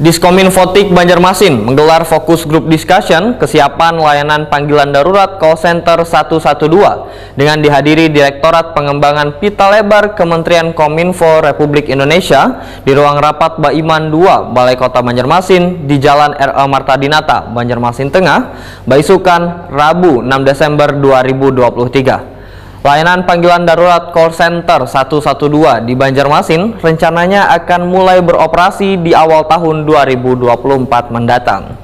Diskominfotik Banjarmasin menggelar fokus group discussion kesiapan layanan panggilan darurat call center 112 dengan dihadiri Direktorat Pengembangan Pita Lebar Kementerian Kominfo Republik Indonesia di ruang rapat Baiman 2 Balai Kota Banjarmasin di Jalan R.A. Marta Dinata, Banjarmasin Tengah, Baisukan, Rabu 6 Desember 2023. Layanan panggilan darurat call center 112 di Banjarmasin rencananya akan mulai beroperasi di awal tahun 2024 mendatang.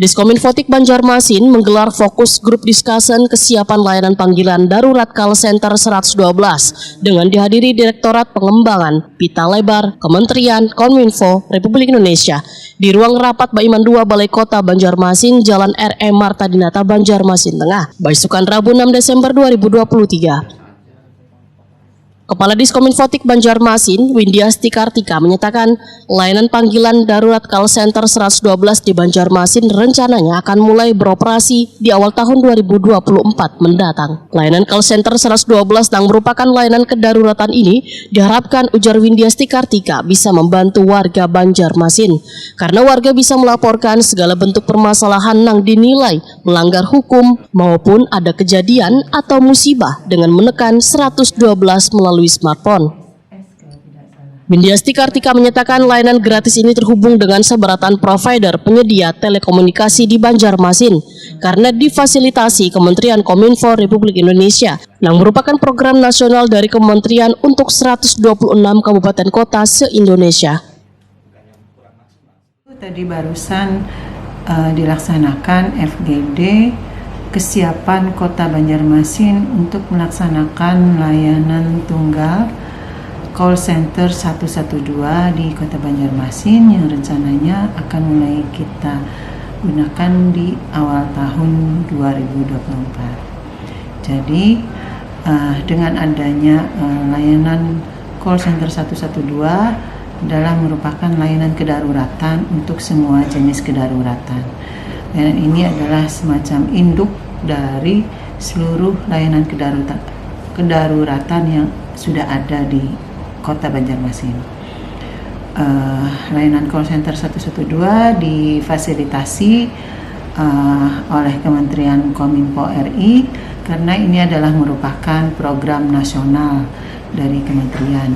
Diskominfotik Banjarmasin menggelar fokus grup discussion kesiapan layanan panggilan darurat call center 112 dengan dihadiri Direktorat Pengembangan Pita Lebar Kementerian Kominfo Republik Indonesia di ruang rapat Baiman 2 Balai Kota Banjarmasin, Jalan R.E. Marta Dinata, Banjarmasin Tengah, Baisukan, Rabu 6 Desember 2023. Kepala Diskominfotik Banjarmasin, Windiasti Kartika menyatakan layanan panggilan darurat call center 112 di Banjarmasin rencananya akan mulai beroperasi di awal tahun 2024 mendatang. Layanan call center 112 yang merupakan layanan kedaruratan ini diharapkan, ujar Windiasti Kartika, bisa membantu warga Banjarmasin karena warga bisa melaporkan segala bentuk permasalahan yang dinilai melanggar hukum maupun ada kejadian atau musibah dengan menekan 112 melalui smartphone. Windiasti Kartika menyatakan layanan gratis ini terhubung dengan seberatan provider penyedia telekomunikasi di Banjarmasin karena difasilitasi Kementerian Kominfo Republik Indonesia yang merupakan program nasional dari kementerian untuk 126 kabupaten kota se-Indonesia. Tadi barusan dilaksanakan FGD kesiapan Kota Banjarmasin untuk melaksanakan layanan tunggal call center 112 di Kota Banjarmasin yang rencananya akan mulai kita gunakan di awal tahun 2024. Jadi dengan adanya layanan call center 112 adalah merupakan layanan kedaruratan untuk semua jenis kedaruratan. Dan ini adalah semacam induk dari seluruh layanan kedaruratan yang sudah ada di Kota Banjarmasin. Layanan call center 112 difasilitasi oleh Kementerian Kominfo RI karena ini adalah merupakan program nasional dari kementerian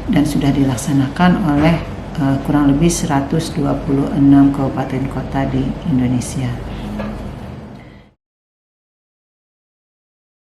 dan sudah dilaksanakan oleh kurang lebih 126 kabupaten kota di Indonesia.